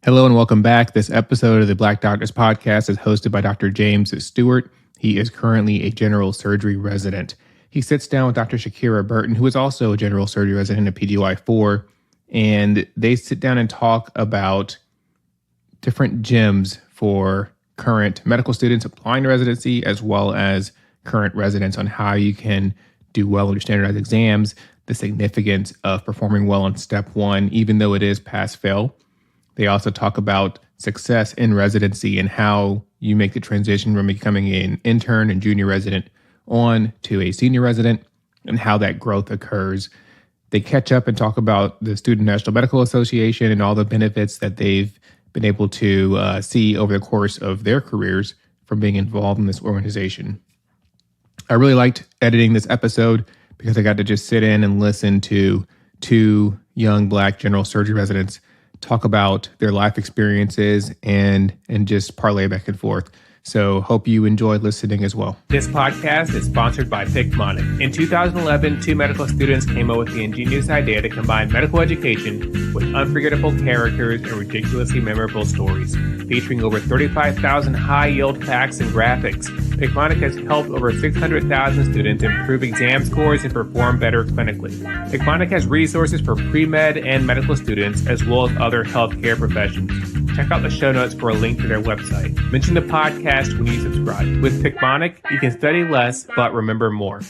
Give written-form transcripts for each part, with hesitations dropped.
Hello and welcome back. This episode of the Black Doctors Podcast is hosted by Dr. James Stewart. He is currently a general surgery resident. He sits down with Dr. Shakira Burton, who is also a general surgery resident at PGY4, and they sit down and talk about different gems for current medical students applying to residency, as well as current residents on how you can do well on your standardized exams, the significance of performing well on step one, even though it is pass-fail. They also talk about success in residency and how you make the transition from becoming an intern and junior resident on to a senior resident and how that growth occurs. They catch up and talk about the Student National Medical Association and all the benefits that they've been able to see over the course of their careers from being involved in this organization. I really liked editing this episode because I got to just sit in and listen to two young Black general surgery residents talk about their life experiences and just parlay back and forth. So hope you enjoyed listening as well. This podcast is sponsored by Picmonic. In 2011, two medical students came up with the ingenious idea to combine medical education with unforgettable characters and ridiculously memorable stories. Featuring over 35,000 high-yield facts and graphics, Picmonic has helped over 600,000 students improve exam scores and perform better clinically. Picmonic has resources for pre-med and medical students, as well as other healthcare professions. Check out the show notes for a link to their website. Mention the podcast when you subscribe. With Picmonic, you can study less, but remember more.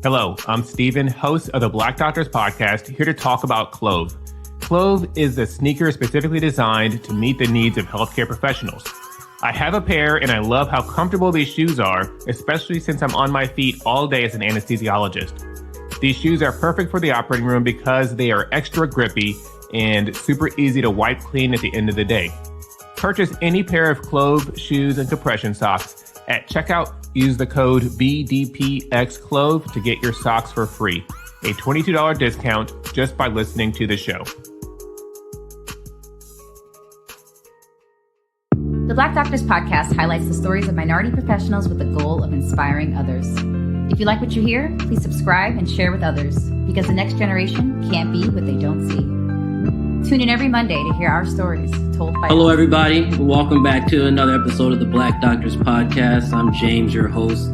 Hello, I'm Steven, host of the Black Doctors Podcast, here to talk about Clove. Clove is the sneaker specifically designed to meet the needs of healthcare professionals. I have a pair and I love how comfortable these shoes are, especially since I'm on my feet all day as an anesthesiologist. These shoes are perfect for the operating room because they are extra grippy and super easy to wipe clean at the end of the day. Purchase any pair of Clove shoes and compression socks. At checkout, use the code BDPXClove to get your socks for free. A $22 discount just by listening to the show. The Black Doctors Podcast highlights the stories of minority professionals with the goal of inspiring others. If you like what you hear, please subscribe and share with others, because the next generation can't be what they don't see. Tune in every Monday to hear our stories told by Hello, everybody. Welcome back to another episode of the Black Doctors Podcast. I'm James, your host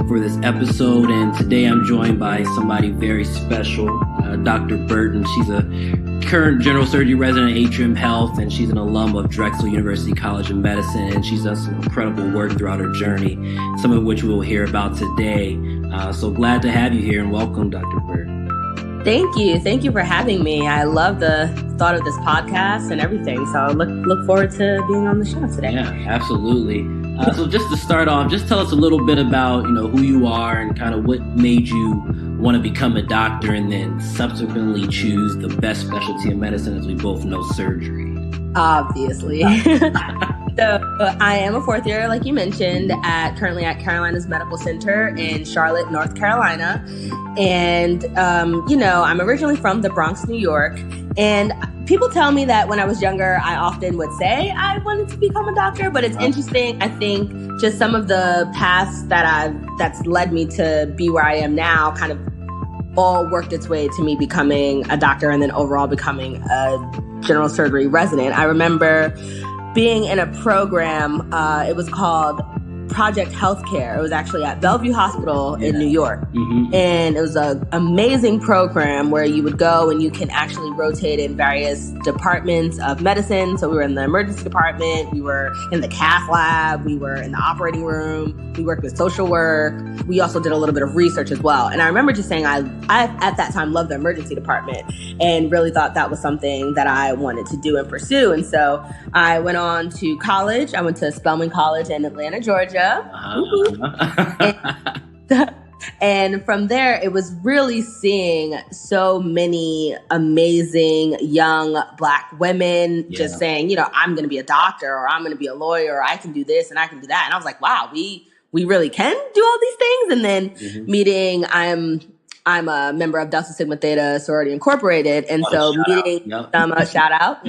for this episode, and today I'm joined by somebody very special, Dr. Burton. She's a current general surgery resident at Atrium Health, and she's an alum of Drexel University College of Medicine, and she's done some incredible work throughout her journey, some of which we'll hear about today. So glad to have you here, and welcome, Dr. Burton. Thank you. Thank you for having me. I love the thought of this podcast and everything. So I look forward to being on the show today. Yeah, absolutely. So just to start off, just tell us a little bit about, who you are and kind of what made you want to become a doctor and then subsequently choose the best specialty in medicine, as we both know, surgery. Obviously. So I am a fourth year, like you mentioned, currently at Carolinas Medical Center in Charlotte, North Carolina. And, I'm originally from the Bronx, New York. And people tell me that when I was younger, I often would say I wanted to become a doctor. But it's interesting, I think, just some of the paths that's led me to be where I am now kind of all worked its way to me becoming a doctor and then overall becoming a general surgery resident. I remember being in a program, it was called Project Healthcare. It was actually at Bellevue Hospital in New York. Mm-hmm. And it was an amazing program where you would go and you can actually rotate in various departments of medicine. So we were in the emergency department, we were in the cath lab, we were in the operating room, we worked with social work. We also did a little bit of research as well. And I remember just saying I at that time loved the emergency department and really thought that was something that I wanted to do and pursue. And so I went on to college. I went to Spelman College in Atlanta, Georgia. And from there, it was really seeing so many amazing young Black women just saying, I'm going to be a doctor, or I'm going to be a lawyer, or I can do this and I can do that. And I was like, wow, we really can do all these things. And then meeting, I'm a member of Delta Sigma Theta Sorority Incorporated. And so meeting some, shout out,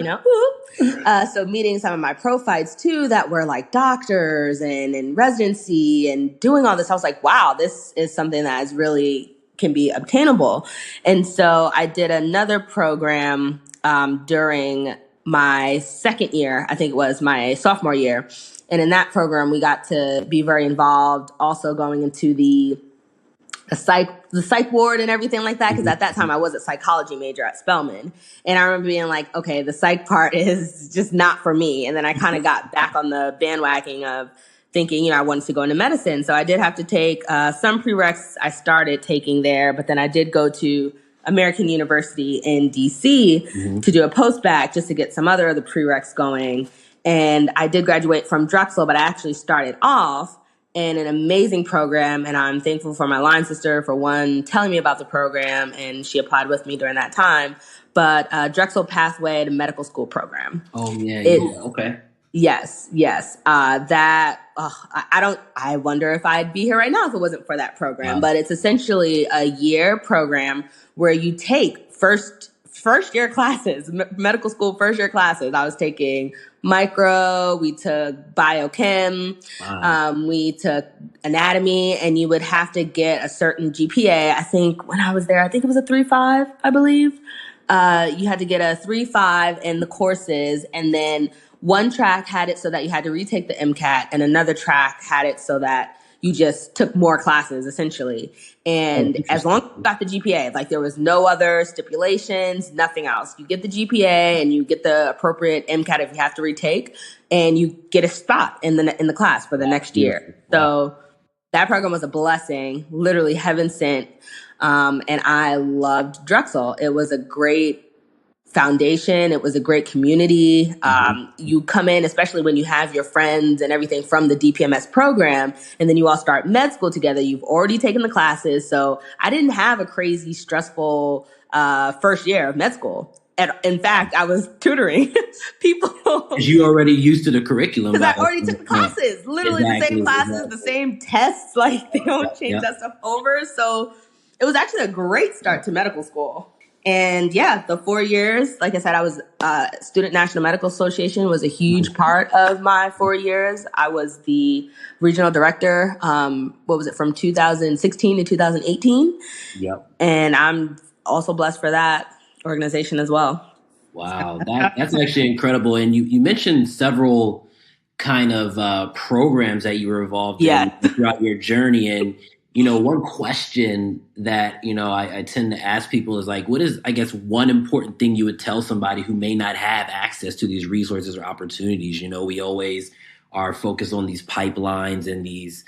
so meeting some of my pro fights too that were like doctors and in residency and doing all this, I was like, wow, this is something that is really can be obtainable. And so I did another program during my second year. I think it was my sophomore year. And in that program, we got to be very involved, also going into the psych ward and everything like that. Because at that time, I was a psychology major at Spelman. And I remember being like, okay, the psych part is just not for me. And then I kind of got back on the bandwagon of thinking, I wanted to go into medicine. So I did have to take some prereqs I started taking there. But then I did go to American University in DC to do a post-bac just to get some other of the prereqs going. And I did graduate from Drexel, but I actually started off in an amazing program. And I'm thankful for my line sister for one telling me about the program, and she applied with me during that time. But Drexel Pathway to Medical School program. Oh, yeah. Okay. Yes. I wonder if I'd be here right now if it wasn't for that program. Wow. But it's essentially a year program where you take first year classes, medical school first year classes. I was taking micro, we took biochem, we took anatomy, and you would have to get a certain GPA. I think when I was there, it was a 3.5, I believe. You had to get a 3.5 in the courses, and then one track had it so that you had to retake the MCAT, and another track had it so that you just took more classes, essentially. And as long as you got the GPA, like there was no other stipulations, nothing else. You get the GPA and you get the appropriate MCAT if you have to retake, and you get a spot in the class for the next year. So that program was a blessing, literally heaven sent. And I loved Drexel. It was a great foundation. It was a great community. You come in, especially when you have your friends and everything from the DPMS program, and then you all start med school together. You've already taken the classes. So I didn't have a crazy, stressful first year of med school. And in fact, I was tutoring people. You already used to the curriculum. Because I already took the classes, literally the same classes, the same tests. Like they don't change that stuff over. So it was actually a great start to medical school. And the 4 years, like I said, I was Student National Medical Association was a huge part of my 4 years. I was the regional director. From 2016 to 2018. Yep. And I'm also blessed for that organization as well. Wow, that's actually incredible. And you mentioned several kind of programs that you were involved in throughout your journey. And one question that, I tend to ask people is like, what is, I guess, one important thing you would tell somebody who may not have access to these resources or opportunities? We always are focused on these pipelines and these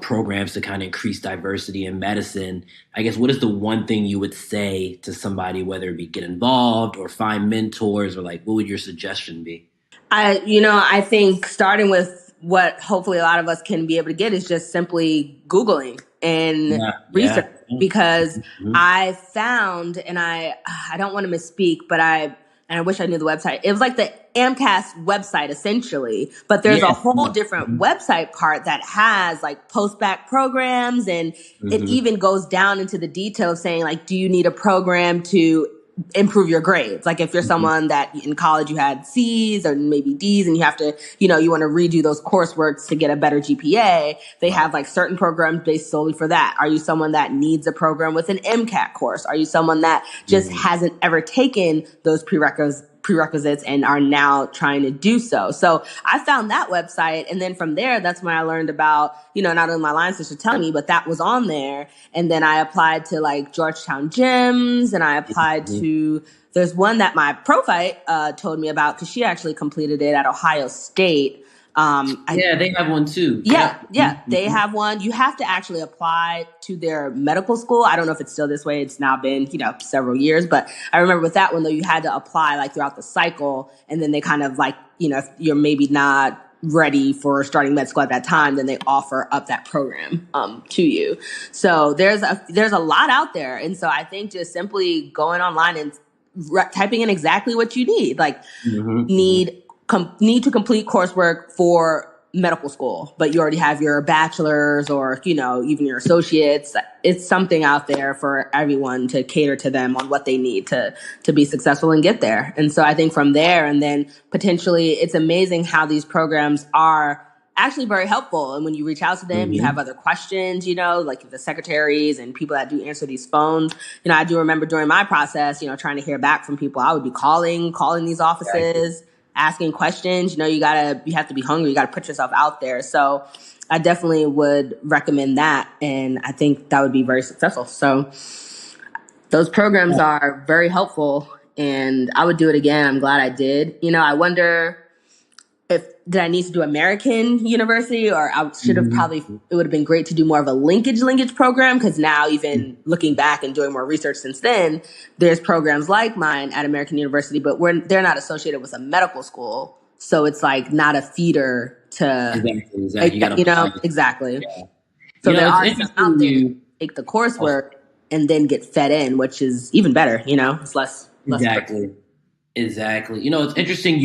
programs to kind of increase diversity in medicine. I guess, what is the one thing you would say to somebody, whether it be get involved or find mentors, or like, what would your suggestion be? I think starting with what hopefully a lot of us can be able to get is just simply Googling and research, because I found, and I don't want to misspeak, but I wish I knew the website. It was like the AMCAS website essentially, but there's a whole different website part that has like post-bac programs, and it even goes down into the detail of saying like, do you need a program to improve your grades? Like if you're someone that in college you had C's or maybe D's, and you have to, you want to redo those courseworks to get a better GPA, they have like certain programs based solely for that. Are you someone that needs a program with an MCAT course? Are you someone that just hasn't ever taken those prerequisites and are now trying to do so? So I found that website, and then from there, that's when I learned about, not only my line sister telling me, but that was on there. And then I applied to like Georgetown gyms, and I applied to, there's one that my prophyte told me about, because she actually completed it at Ohio State. They have one too. They have one. You have to actually apply to their medical school. I don't know if it's still this way. It's now been, several years, but I remember with that one though, you had to apply like throughout the cycle, and then they kind of like, if you're maybe not ready for starting med school at that time, then they offer up that program to you. So there's a lot out there. And so I think just simply going online and typing in exactly what you need, like need to complete coursework for medical school, but you already have your bachelor's or, even your associates. It's something out there for everyone to cater to them on what they need to be successful and get there. And so I think from there, and then potentially it's amazing how these programs are actually very helpful. And when you reach out to them, you have other questions, like the secretaries and people that do answer these phones. I do remember during my process, trying to hear back from people. I would be calling these offices, asking questions. You have to be hungry. You got to put yourself out there. So I definitely would recommend that. And I think that would be very successful. So those programs are very helpful, and I would do it again. I'm glad I did. I wonder did I need to do American University, or I should have it would have been great to do more of a linkage program, because now, even looking back and doing more research since then, there's programs like mine at American University, but they're not associated with a medical school. So it's like not a feeder to, exactly. Exactly. Yeah. So there are some out there who take the coursework and then get fed in, which is even better, it's less. Exactly. It's interesting.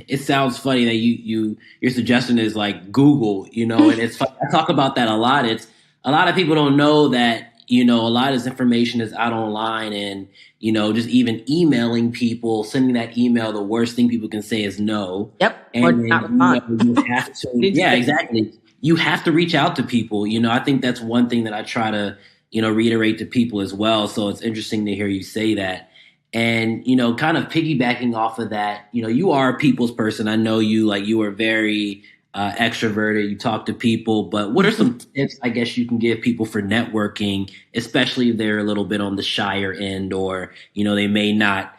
It sounds funny that your suggestion is like Google, and it's fun. I talk about that a lot. It's a lot of people don't know that, a lot of this information is out online, and, just even emailing people, sending that email, the worst thing people can say is no. Yep. And or not respond. you have to, exactly. You have to reach out to people. I think that's one thing that I try to, reiterate to people as well. So it's interesting to hear you say that. And, kind of piggybacking off of that, you are a people's person. I know you are very extroverted. You talk to people. But what are some tips, I guess, you can give people for networking, especially if they're a little bit on the shyer end, or, they may not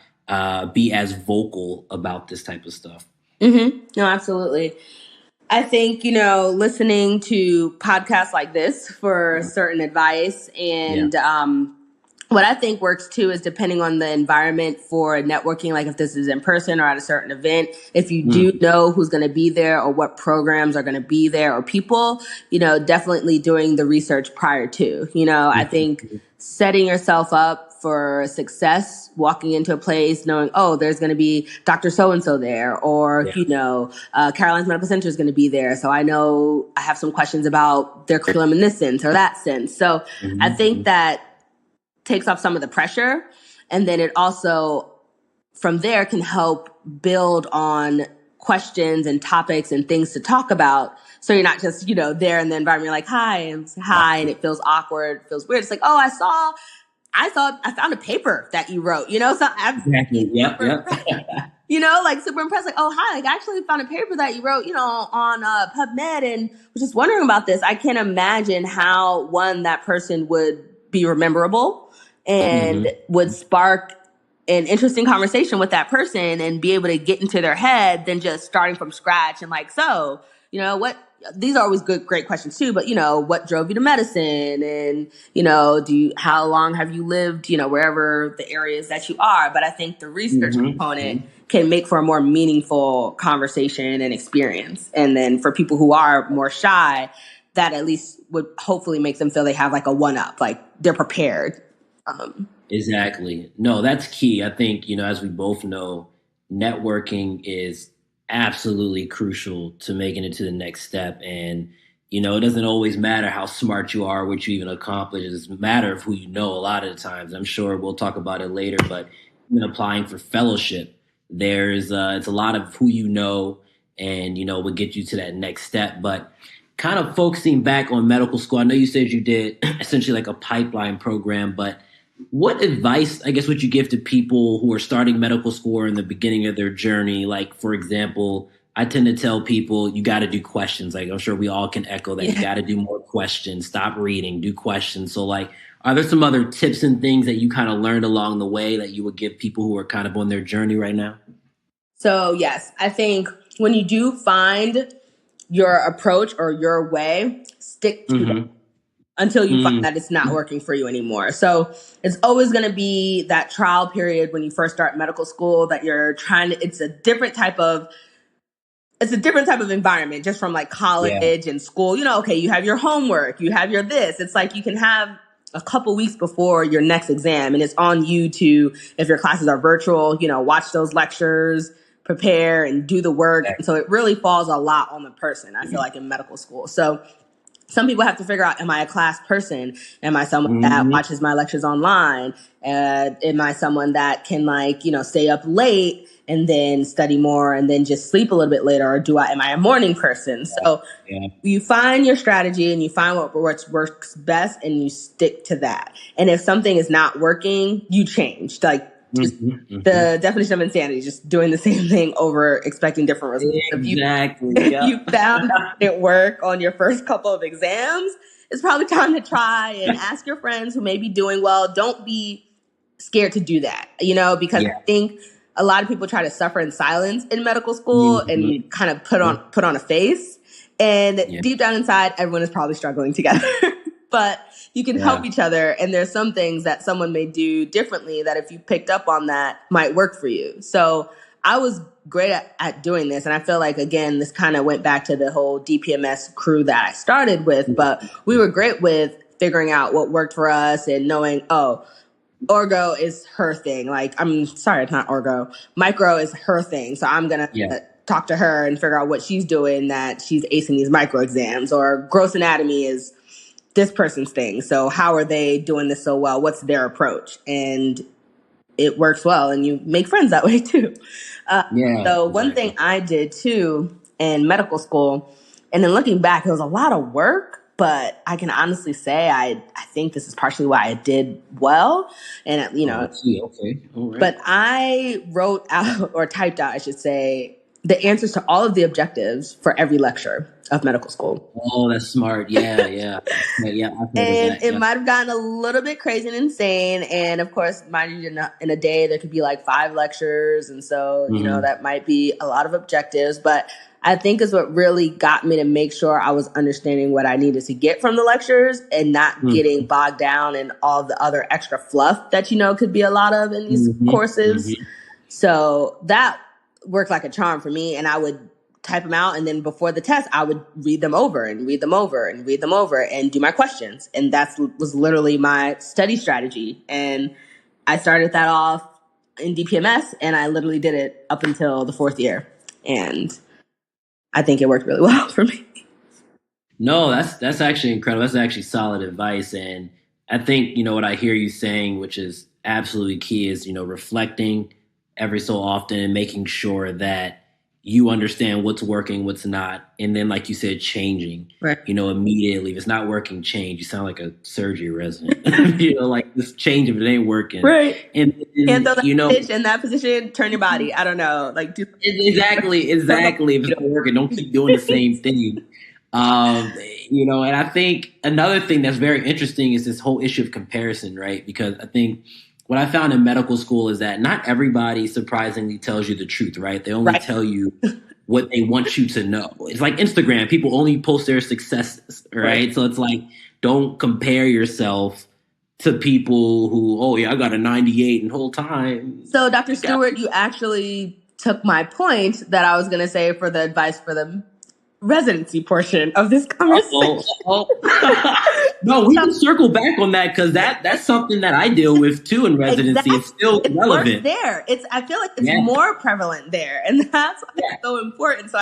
be as vocal about this type of stuff? Mm-hmm. No, absolutely. I think, listening to podcasts like this for certain advice, and what I think works too is, depending on the environment for networking, like if this is in person or at a certain event, if you do know who's going to be there or what programs are going to be there or people, definitely doing the research prior to, I think setting yourself up for success, walking into a place knowing, there's going to be Dr. So-and-so there, or, Caroline's Medical Center is going to be there. So I know I have some questions about their curriculum in this sense or that sense. So I think that takes off some of the pressure. And then it also, from there, can help build on questions and topics and things to talk about. So you're not just, there in the environment, you're like, hi, and and it feels awkward, it feels weird. It's like, I found a paper that you wrote, so I'm like super impressed, like, oh, hi, I actually found a paper that you wrote, on PubMed, and was just wondering about this. I can't imagine how, that person would be rememberable and would spark an interesting conversation with that person and be able to get into their head than just starting from scratch and like, so, these are always great questions too, but what drove you to medicine, and how long have you lived, wherever the areas that you are. But I think the research component can make for a more meaningful conversation and experience. And then for people who are more shy, that at least would hopefully make them feel they have like a one-up, like they're prepared. Exactly. No, that's key. I think, as we both know, networking is absolutely crucial to making it to the next step. And, it doesn't always matter how smart you are, what you even accomplish. It doesn't matter of who you know a lot of the times. I'm sure we'll talk about it later, but even applying for fellowship, it's a lot of who you know and, will get you to that next step. But kind of focusing back on medical school, I know you said you did essentially like a pipeline program, but what advice, I guess, would you give to people who are starting medical school or in the beginning of their journey? Like, for example, I tend to tell people you got to do questions. Like, I'm sure we all can echo that. You got to do more questions, stop reading, do questions. So like, are there some other tips and things that you kind of learned along the way that you would give people who are kind of on their journey right now? So yes, I think when you do find your approach or your way, stick to it until you find that it's not working for you anymore. So it's always going to be that trial period when you first start medical school that you're trying to, it's a different type of environment just from like college and school. Okay, you have your homework, you have your this. It's like you can have a couple weeks before your next exam, and it's on you to, if your classes are virtual, watch those lectures, prepare and do the work. So it really falls a lot on the person, I feel like, in medical school. So some people have to figure out, am I a class person? Am I someone that watches my lectures online? Am I someone that can stay up late and then study more and then just sleep a little bit later? Or am I a morning person? So you find your strategy and you find what works best and you stick to that. And if something is not working, you change. The definition of insanity is just doing the same thing over, expecting different results. Exactly. If you found that it didn't work on your first couple of exams, it's probably time to try and ask your friends who may be doing well. Don't be scared to do that, because I think a lot of people try to suffer in silence in medical school and kind of put on a face. And deep down inside, everyone is probably struggling together. But you can help each other. And there's some things that someone may do differently that if you picked up on that might work for you. So I was great at doing this. And I feel like, again, this kind of went back to the whole DPMS crew that I started with. But we were great with figuring out what worked for us and knowing, orgo is her thing. I'm sorry, it's not orgo. Micro is her thing. So I'm going to talk to her and figure out what she's doing that she's acing these micro exams. Or gross anatomy is this person's thing. So how are they doing this so well? What's their approach? And it works well. And you make friends that way too. So one thing I did too in medical school, and then looking back, it was a lot of work, but I can honestly say I think this is partially why I did well. And, okay. All right. But I wrote out, or typed out, I should say, the answers to all of the objectives for every lecture of medical school. Oh, that's smart. Yeah. And it might have gotten a little bit crazy and insane. And of course, mind you, in a day, there could be 5 lectures. And so, that might be a lot of objectives. But I think is what really got me to make sure I was understanding what I needed to get from the lectures and not getting bogged down in all the other extra fluff that, could be a lot of in these courses. So that worked like a charm for me. And I would type them out. And then before the test, I would read them over and read them over and read them over and do my questions. And that was literally my study strategy. And I started that off in DPMS and I literally did it up until the 4th year. And I think it worked really well for me. No, that's actually incredible. That's actually solid advice. And I think, what I hear you saying, which is absolutely key, is, reflecting every so often and making sure that you understand what's working, what's not. And then, like you said, changing, right. Immediately. If it's not working, change. You sound like a surgery resident, just change if it ain't working. Right. And throw that pitch in that position, turn your body. I don't know. Exactly. If it's not working, don't keep doing the same thing. And I think another thing that's very interesting is this whole issue of comparison, right? Because I think what I found in medical school is that not everybody surprisingly tells you the truth, right? They only tell you what they want you to know. It's like Instagram. People only post their successes, right? So it's don't compare yourself to people who, I got a 98 and whole time. So Dr. Stewart, you actually took my point that I was going to say for the advice for the residency portion of this conversation. No, we can circle back on that because that's something that I deal with too in residency. Exactly. It's still relevant there. I feel like it's more prevalent there, and that's why it's so important. So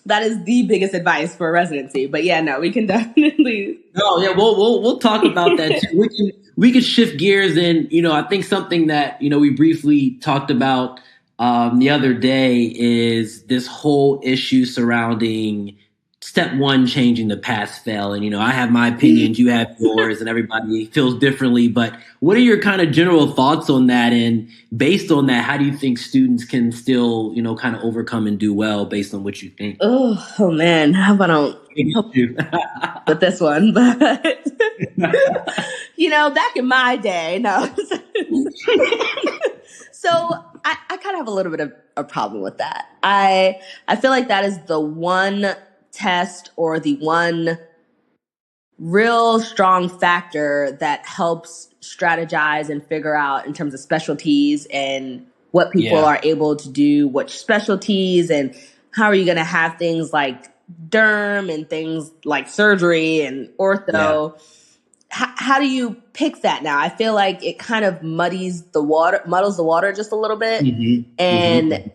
that is the biggest advice for residency. But we can definitely. We'll talk about that too. We can shift gears, and I think something that we briefly talked about the other day is this whole issue surrounding step 1, changing the pass fail. And, I have my opinions, you have yours, and everybody feels differently. But what are your kind of general thoughts on that? And based on that, how do you think students can still, kind of overcome and do well based on what you think? Oh man, I hope I don't with this one. But, back in my day, no. So I kind of have a little bit of a problem with that. I feel like that is the one test or the one real strong factor that helps strategize and figure out in terms of specialties and what people are able to do, which specialties, and how are you going to have things like derm and things like surgery and ortho. Yeah. How do you pick that now? I feel like it kind of muddles the water just a little bit. Mm-hmm. And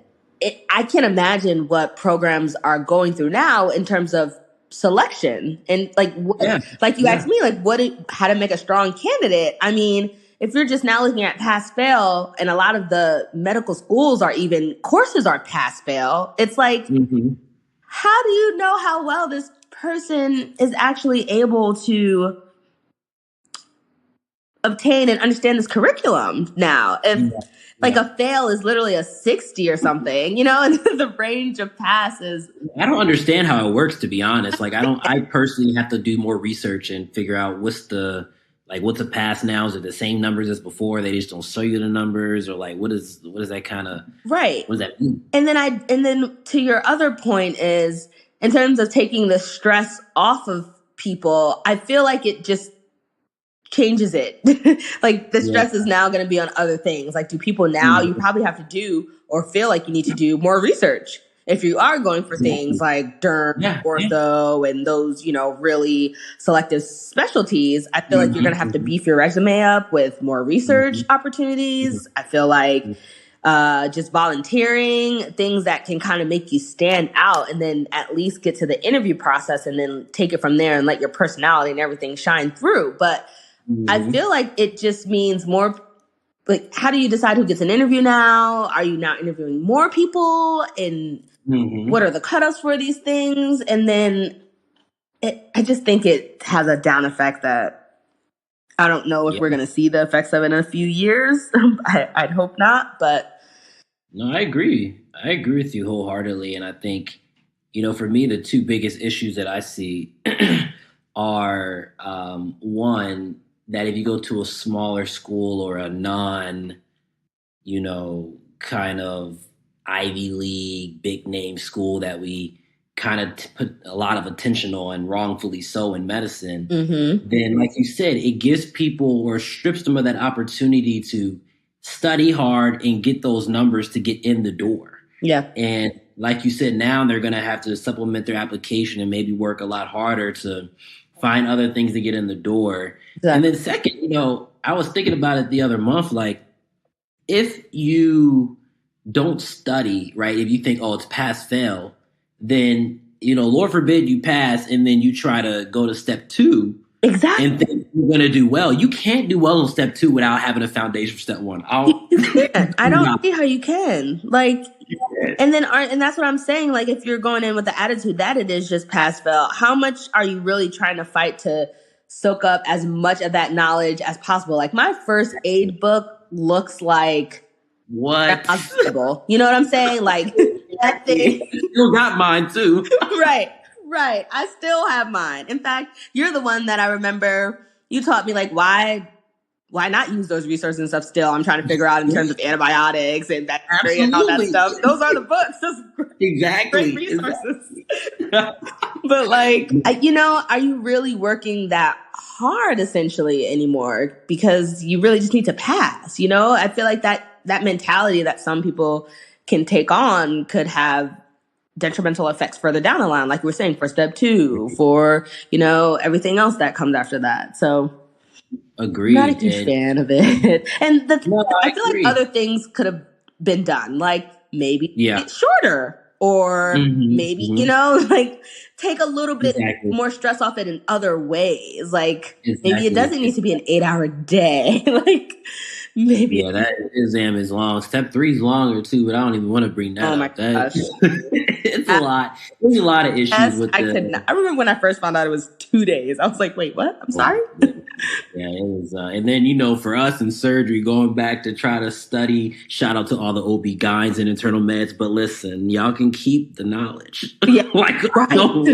I can't imagine what programs are going through now in terms of selection. And like, like you asked me, like how to make a strong candidate. I mean, if you're just now looking at pass fail, and a lot of the medical schools courses are pass fail, it's like, how do you know how well this person is actually able to obtain and understand this curriculum now? If a fail is literally a 60 or something, and the range of passes. I don't understand how it works, to be honest. Like, I personally have to do more research and figure out what's a pass now? Is it the same numbers as before? They just don't show you the numbers, or like, what is that kind of right? What does that mean? And then to your other point is, in terms of taking the stress off of people, I feel like it just changes it. Like, the stress is now going to be on other things. Like, do people now, you probably have to do or feel like you need to do more research if you are going for things like derm, ortho, and those, really selective specialties. I feel like you're going to have to beef your resume up with more research opportunities. I feel like just volunteering, things that can kind of make you stand out, and then at least get to the interview process and then take it from there and let your personality and everything shine through. But I feel like it just means more, like, how do you decide who gets an interview now? Are you now interviewing more people? And what are the cutoffs for these things? And then I just think it has a down effect that I don't know if we're going to see the effects of it in a few years. I'd hope not, but. No, I agree. I agree with you wholeheartedly. And I think, for me, the two biggest issues that I see are, one, that if you go to a smaller school or a non, kind of Ivy League, big name school that we kind of put a lot of attention on, wrongfully so, in medicine, then, like you said, it gives people, or strips them of that opportunity to study hard and get those numbers to get in the door. Yeah. And like you said, now they're going to have to supplement their application and maybe work a lot harder to find other things to get in the door. Exactly. And then second, I was thinking about it the other month, like, if you don't study, right, if you think, oh, it's pass fail, then, Lord forbid you pass and then you try to go to step 2. Exactly. And think you're going to do well. You can't do well on step 2 without having a foundation for step 1. You can't. I don't see how you can. Like, and that's what I'm saying. Like, if you're going in with the attitude that it is just pass fail, how much are you really trying to fight to soak up as much of that knowledge as possible? Like, my first aid book looks like what? You know what I'm saying? Like, that thing. You still got mine too. Right. I still have mine. In fact, you're the one that I remember you taught me, like, why not use those resources and stuff still? I'm trying to figure out in terms of antibiotics and bacteria and all that stuff. Those are the books. Those great resources. But, like, are you really working that hard essentially anymore? Because you really just need to pass, I feel like that mentality that some people can take on could have detrimental effects further down the line, like we were saying, for step 2, for, everything else that comes after that. So agreed. I'm not a huge fan of it. And I feel like other things could have been done, like maybe it's shorter, or maybe, like, take a little bit more stress off it in other ways. Like, maybe it doesn't need to be an 8-hour day. Like, maybe. Yeah, that exam is long. Step 3 is longer too, but I don't even want to bring that up. Oh my gosh. It's a lot. There's a lot of issues with it. I remember when I first found out it was 2 days. I was like, wait, what? I'm sorry? Yeah, it was. And then, for us in surgery, going back to try to study, shout out to all the OB-GYNs and internal meds, but listen, y'all can keep the knowledge. Yeah, like, right. I don't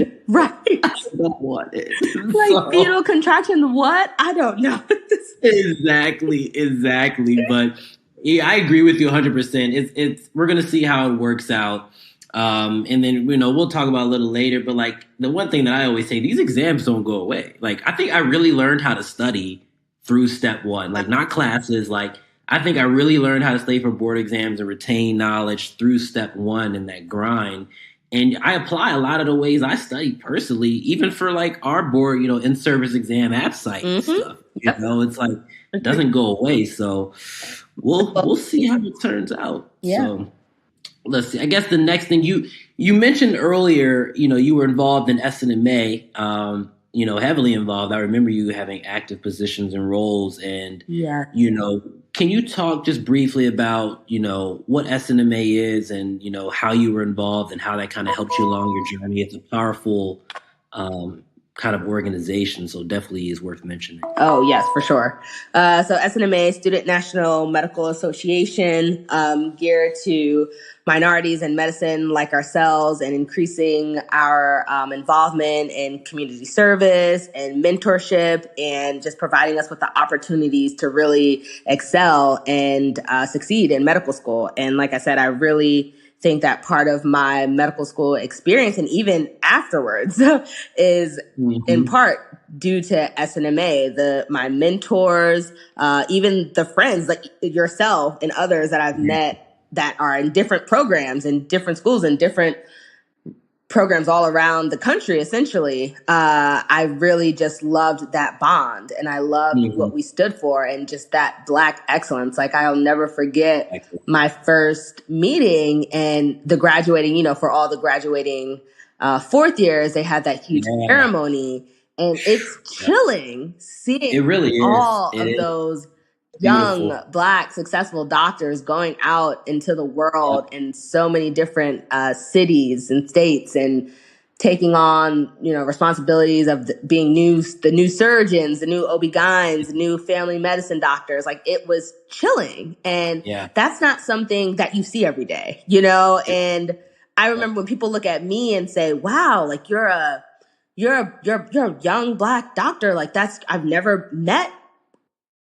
want it. Like, fetal contraction, what? I don't know. Exactly. But yeah, I agree with you 100%. We're going to see how it works out. And then, we'll talk about it a little later, but, like, the one thing that I always say, these exams don't go away. Like, I think I really learned how to study through step 1, like, not classes. Like, I think I really learned how to study for board exams and retain knowledge through step 1 and that grind. And I apply a lot of the ways I study personally, even for, like, our board, in-service exam app site and stuff. It's like, it doesn't go away. So we'll see how it turns out. Yeah. So, let's see. I guess the next thing you mentioned earlier, you were involved in SNMA, heavily involved. I remember you having active positions and roles, and Yeah. Can you talk just briefly about what SNMA is, and how you were involved and how that kind of helped you along your journey? It's a powerful kind of organization, so definitely is worth mentioning. Oh, yes, for sure. So SNMA, Student National Medical Association, geared to minorities in medicine like ourselves, and increasing our involvement in community service and mentorship, and just providing us with the opportunities to really excel and succeed in medical school. And like I said, I really think that part of my medical school experience, and even afterwards, is in part due to SNMA. My mentors, even the friends like yourself and others that I've met that are in different programs and different schools and different programs all around the country, essentially. I really just loved that bond, and I loved what we stood for, and just that Black excellence. Like, I'll never forget my first meeting and the graduating, for all the graduating fourth years, they had that huge ceremony, and it's chilling seeing It really is. all of those young Black successful doctors going out into the world in so many different cities and states, and taking on responsibilities of being the new surgeons, the new OB-GYNs, the new family medicine doctors. Like, it was chilling, and that's not something that you see every day, And I remember when people look at me and say, "Wow, like you're a young Black doctor. Like, I've never met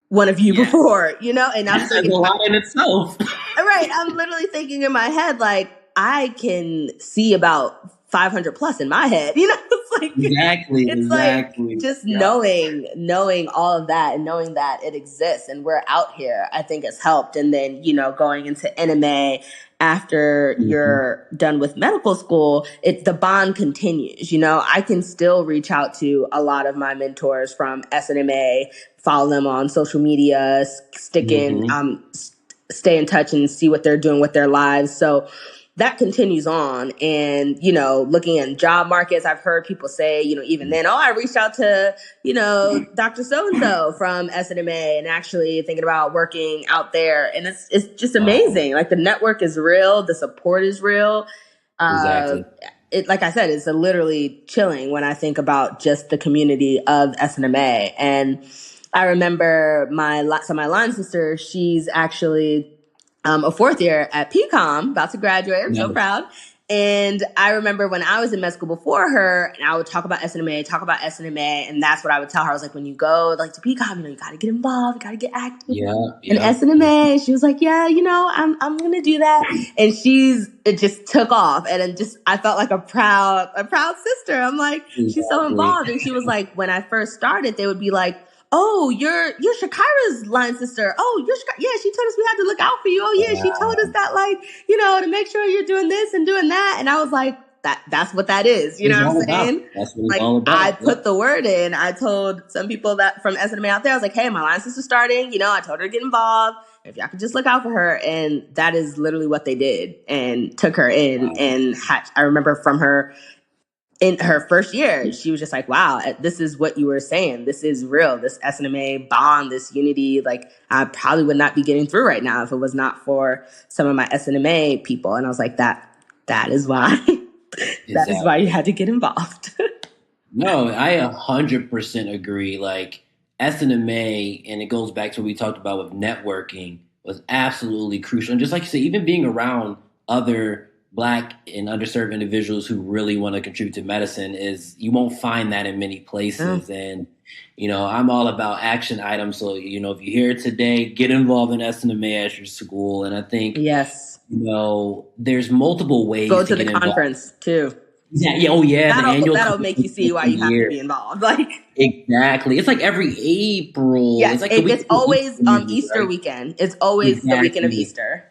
one of you before," and I'm thinking, a lot in itself. Right. I'm literally thinking in my head, like, I can see about 500 plus in my head, it's like, exactly. Like just knowing all of that, and knowing that it exists and we're out here, I think has helped. And then, going into NMA after you're done with medical school, the bond continues. I can still reach out to a lot of my mentors from SNMA, follow them on social media, stay in touch and see what they're doing with their lives. So that continues on. And, looking at job markets, I've heard people say, even then, I reached out to, Dr. So-and-so from SNMA, and actually thinking about working out there. And it's just amazing. Like, the network is real. The support is real. Exactly. Like I said, it's literally chilling when I think about just the community of SNMA. And I remember my line sister, she's actually a fourth year at PCOM, about to graduate. I'm so proud. And I remember when I was in med school before her, and I would talk about SNMA, and that's what I would tell her. I was like, when you go to PCOM, you got to get involved, you got to get active in SNMA. She was like, I'm going to do that. And it just took off. And I felt like a proud sister. I'm like, she's so involved. And she was like, when I first started, they would be like, "Oh, you're Shakira's line sister. Oh, yeah, she told us we had to look out for you. Oh, yeah, she told us that, to make sure you're doing this and doing that." And I was like, that's what that is. You know what I'm saying? That's what it's all about. I put the word in. I told some people that from SNMA out there, I was like, "Hey, my line sister's starting. I told her to get involved. If y'all could just look out for her." And that is literally what they did, and took her in. And I remember from her, in her first year, she was just like, "Wow, this is what you were saying. This is real. This SNMA bond, this unity. Like, I probably would not be getting through right now if it was not for some of my SNMA people." And I was like, that is why. That is why you had to get involved. No, I 100% agree. Like, SNMA, and it goes back to what we talked about with networking, was absolutely crucial. And just like you said, even being around other Black and underserved individuals who really want to contribute to medicine, you won't find that in many places. And, I'm all about action items. So, if you're here today, get involved in SNMA at your school. And I think, there's multiple ways go to the conference too. Yeah. Oh, yeah. That'll make you see why you have to be involved. Like, exactly. It's like every April. Yes, it's always Easter weekend. It's always the weekend of Easter.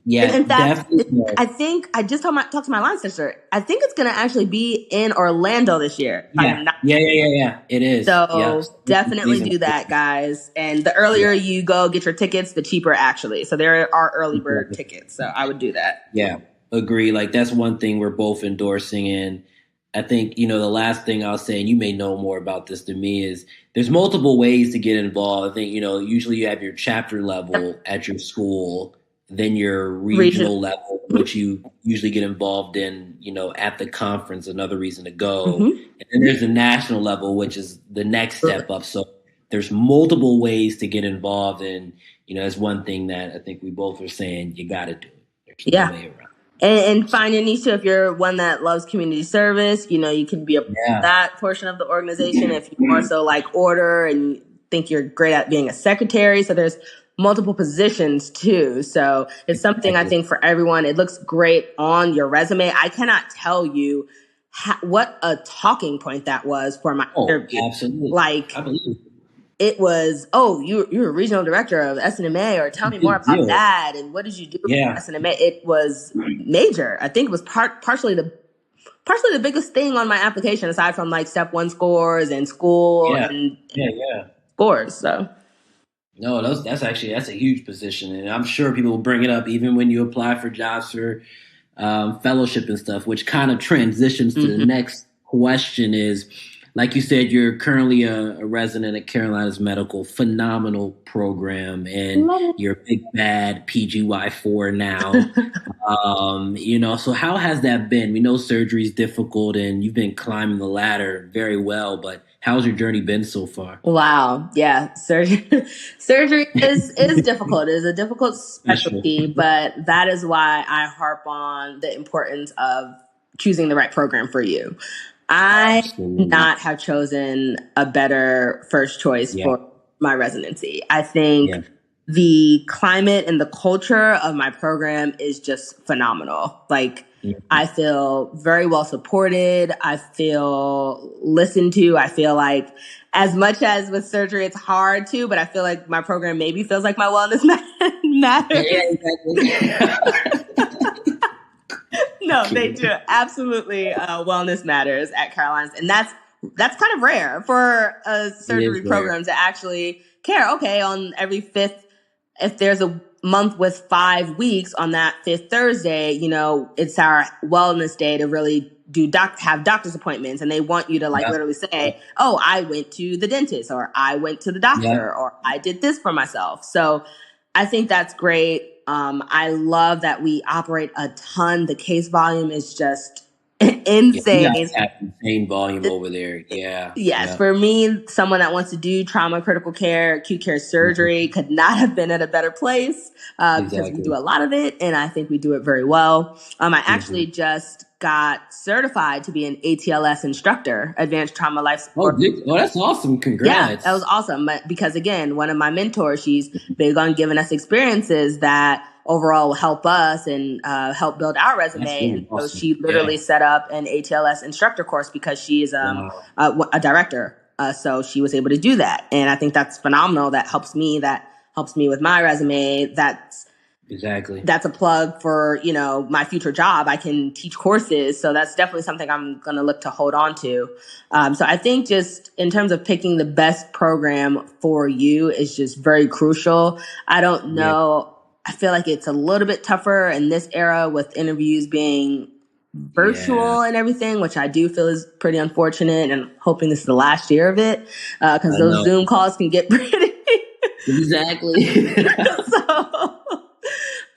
Yeah, and in fact, I think I just talked to my line sister. I think it's going to actually be in Orlando this year. Yeah. It is. So definitely do that, guys. And the earlier you go get your tickets, the cheaper actually. So there are early bird tickets. So I would do that. Yeah. agree. Like that's one thing we're both endorsing. And I think, the last thing I'll say, and you may know more about this than me, is there's multiple ways to get involved. I think, usually you have your chapter level at your school, then your regional level, which you usually get involved in, at the conference, another reason to go. And then there's the national level, which is the next step up. So there's multiple ways to get involved. And, that's one thing that I think we both are saying, you got to do it. There's no way around. And find your niche too. If you're one that loves community service, you can be a part of that portion of the organization. If you also like order and you think you're great at being a secretary. So there's multiple positions too. So it's something I think for everyone. It looks great on your resume. I cannot tell you what a talking point that was for my interview. Absolutely. Like, I believe it was, you're a regional director of SNMA, or tell me more about that. And what did you do for SNMA? It was major. I think it was partially the biggest thing on my application, aside from like step 1 scores and school and scores. So no, that's a huge position, and I'm sure people will bring it up even when you apply for jobs for fellowship and stuff, which kind of transitions to the next question is, like you said, you're currently a resident at Carolina's Medical, phenomenal program, and you're a big bad PGY4 now. So how has that been? We know surgery is difficult, and you've been climbing the ladder very well, but how's your journey been so far? Wow. Yeah. Surgery is difficult. It is a difficult specialty, but that is why I harp on the importance of choosing the right program for you. I could not have chosen a better first choice for my residency. I think the climate and the culture of my program is just phenomenal. Like, I feel very well supported. I feel listened to. I feel like, as much as with surgery, it's hard to, but I feel like my program maybe feels like my wellness matters. Yeah, exactly. No, they do. Absolutely. Wellness matters at Carolinas. And that's kind of rare for a surgery program to actually care. Okay, on every 5th, if there's a month with 5 weeks, on that 5th Thursday, it's our wellness day to really have doctor's appointments. And they want you to literally say, oh, I went to the dentist, or I went to the doctor, or I did this for myself. So I think that's great. I love that we operate a ton. The case volume is just insane. You guys have insane volume over there. Yeah. Yes. For me, someone that wants to do trauma, critical care, acute care surgery could not have been at a better place because we do a lot of it, and I think we do it very well. I actually just got certified to be an ATLS instructor, advanced trauma life support. Oh, that's awesome. Congrats. Yeah, that was awesome. Because again, one of my mentors, she's big on giving us experiences that overall will help us and help build our resume. And so she literally set up an ATLS instructor course because she is a director. So she was able to do that. And I think that's phenomenal. That helps me with my resume. That's a plug for, my future job. I can teach courses. So that's definitely something I'm going to look to hold on to. So I think just in terms of picking the best program for you is just very crucial. I don't know. I feel like it's a little bit tougher in this era with interviews being virtual and everything, which I do feel is pretty unfortunate, and hoping this is the last year of it, because those Zoom calls can get pretty. Exactly.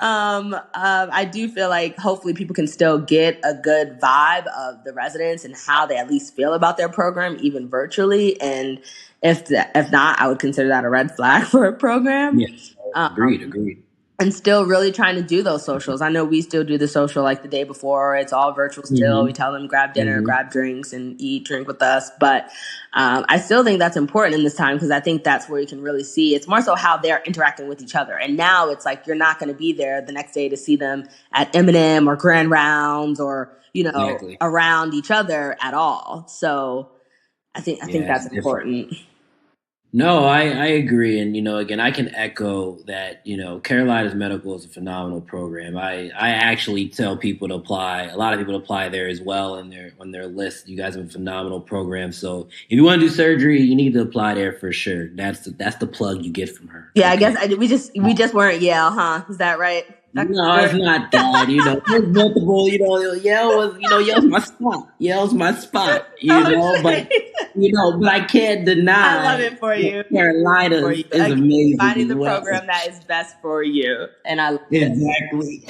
I do feel like hopefully people can still get a good vibe of the residents and how they at least feel about their program, even virtually. And if not, I would consider that a red flag for a program. Yes, agreed. And still really trying to do those socials. I know we still do the social like the day before. It's all virtual still. We tell them grab dinner, grab drinks, and drink with us. But I still think that's important in this time, because I think that's where you can really see. It's more so how they're interacting with each other. And now it's like you're not going to be there the next day to see them at M&M or Grand Rounds or, around each other at all. So I think that's important. No, I agree. And, again, I can echo that, Carolina's Medical is a phenomenal program. I actually tell people to apply. A lot of people apply there as well on their list. You guys have a phenomenal program. So if you want to do surgery, you need to apply there for sure. That's the plug you get from her. Yeah, okay. I guess we just weren't Yale, huh? Is that right? No, it's not that. There's multiple. Yale's my spot. Yale's my spot. But I can't deny. I love it for you. Carolina is amazing. Finding the program that is best for you, and I love exactly.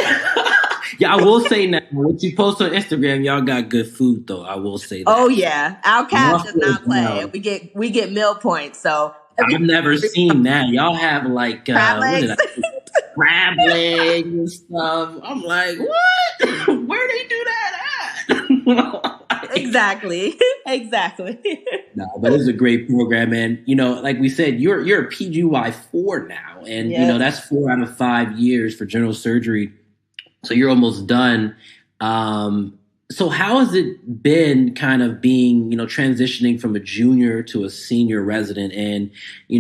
Yeah, I will say now, what you post on Instagram, y'all got good food though. I will say that. Oh yeah, our cast does not play. We get meal points. So I've never seen that. Y'all have like crab legs and stuff. I'm like, what? Where they do that at? Exactly. No, but it's a great program, and like we said, you're a PGY 4 now, and that's 4 out of 5 years for general surgery. So you're almost done. So how has it been kind of being, transitioning from a junior to a senior resident? And,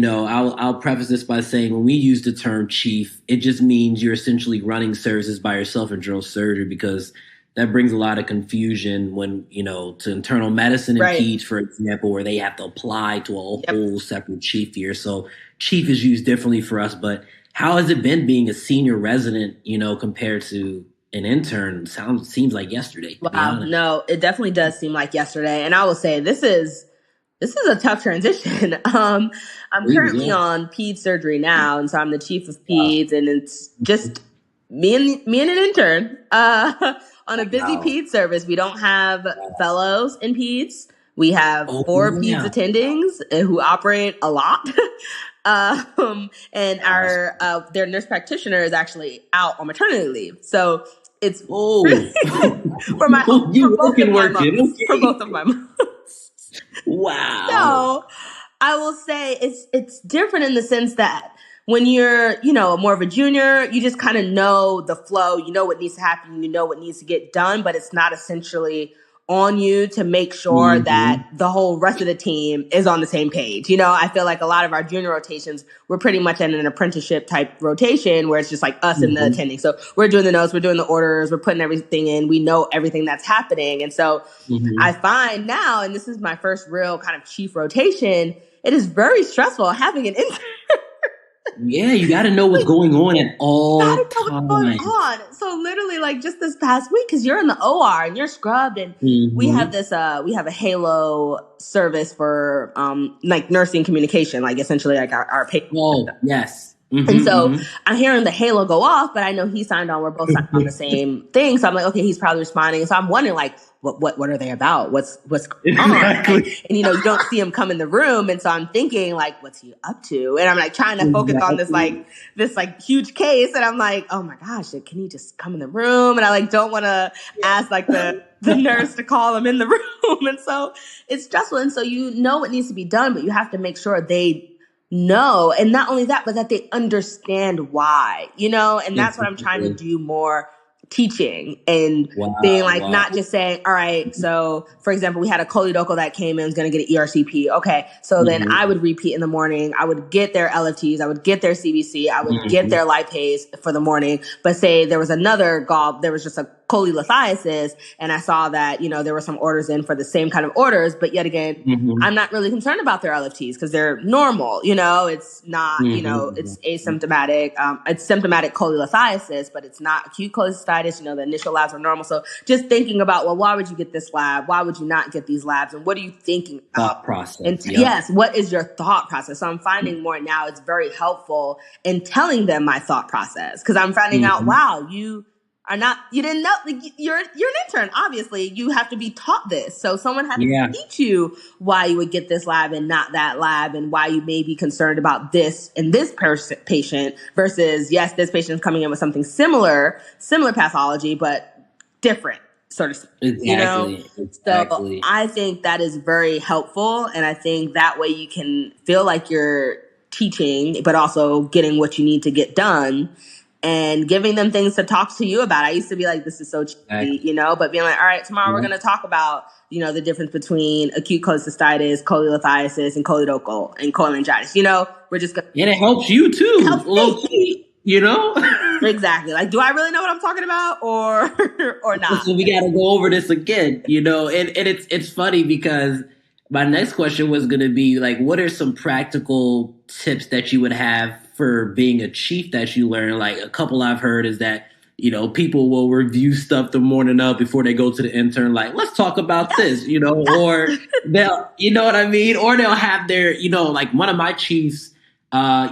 I'll preface this by saying when we use the term chief, it just means you're essentially running services by yourself in general surgery, because that brings a lot of confusion when, to internal medicine and peds, for example, where they have to apply to a whole separate chief here. So chief is used differently for us, but how has it been being a senior resident, compared to an intern? Seems like yesterday. Wow, no, it definitely does seem like yesterday. And I will say this is a tough transition. I'm currently on ped surgery now, and so I'm the chief of peds, and it's just me and an intern on a busy ped service. We don't have fellows in peds. We have 4 peds attendings who operate a lot. And our their nurse practitioner is actually out on maternity leave. So it's for both of my moms. Wow. So I will say it's different in the sense that when you're, more of a junior, you just kind of know the flow, what needs to happen, what needs to get done, but it's not essentially on you to make sure that the whole rest of the team is on the same page. I feel like a lot of our junior rotations, we're pretty much in an apprenticeship type rotation where it's just like us and the attending. So we're doing the notes, we're doing the orders, we're putting everything in, we know everything that's happening. And so I find now, and this is my first real kind of chief rotation, it is very stressful having an intern. Yeah, you got to know what's going on at all times. What's going on. So literally, like just this past week, because you're in the OR and you're scrubbed, and we have this, we have a Halo service for like nursing communication, like essentially like our patient. Oh, yes. And so I'm hearing the Halo go off, but I know he signed on. We're both signed on the same thing. So I'm like, okay, he's probably responding. So I'm wondering, like, what are they about? What's going on? And you don't see him come in the room. And so I'm thinking, like, what's he up to? And I'm like trying to focus on this huge case. And I'm like, oh my gosh, can he just come in the room? And I don't want to ask like the nurse to call him in the room. And so it's stressful. And so what needs to be done, but you have to make sure they know. And not only that, but that they understand why, and that's what I'm trying to do more teaching and being like, not just saying, all right, so for example, we had a colidocal that came in, was going to get an ERCP. Okay. So then I would repeat in the morning. I would get their LFTs. I would get their CBC. I would get their lipase for the morning. But say there was another there was just a cholelithiasis, and I saw that, there were some orders in for the same kind of orders, but yet again, I'm not really concerned about their LFTs because they're normal, it's not, it's asymptomatic, it's symptomatic cholelithiasis, but it's not acute cholecystitis, the initial labs are normal. So just thinking about, well, why would you get this lab? Why would you not get these labs? And what are you thinking about? Thought process. And yes, what is your thought process? So I'm finding more now it's very helpful in telling them my thought process, because I'm finding out, wow, you didn't know, like, you're an intern. Obviously, you have to be taught this. So someone had to teach you why you would get this lab and not that lab, and why you may be concerned about this and this patient versus, yes, this patient's coming in with something similar pathology, but different, sort of. Exactly. So I think that is very helpful. And I think that way you can feel like you're teaching, but also getting what you need to get done, and giving them things to talk to you about. I used to be like, this is so cheesy, but being like, all right, tomorrow we're going to talk about, the difference between acute cholecystitis, cholelithiasis, and colidocal and cholangitis. We're just going to. And it helps you too. Exactly. Like, do I really know what I'm talking about or not? So we got to go over this again, and it's funny because my next question was going to be like, what are some practical tips that you would have for being a chief that you learn? Like, a couple I've heard is that people will review stuff the morning of before they go to the intern, like, let's talk about this, or they'll, you know what I mean? Or they'll have their, like one of my chiefs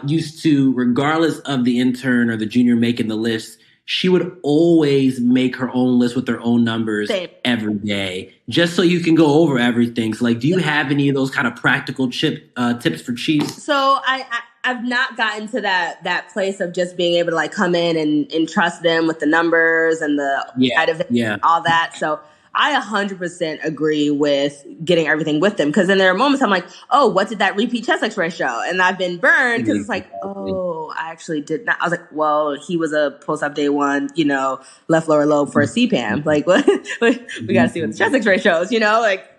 used to, regardless of the intern or the junior making the list, she would always make her own list with her own numbers every day, just so you can go over everything. So, like, do you have any of those kind of practical tips for chiefs? So I've not gotten to that place of just being able to like come in and trust them with the numbers and the all that. So I 100% agree with getting everything with them, because then there are moments I'm like, oh, what did that repeat chest X-ray show? And I've been burned because it's like, oh, I actually did not. I was like, well, he was a post-op day 1, left lower lobe for a CPAM. Like, what? We got to see what the chest X-ray shows, like,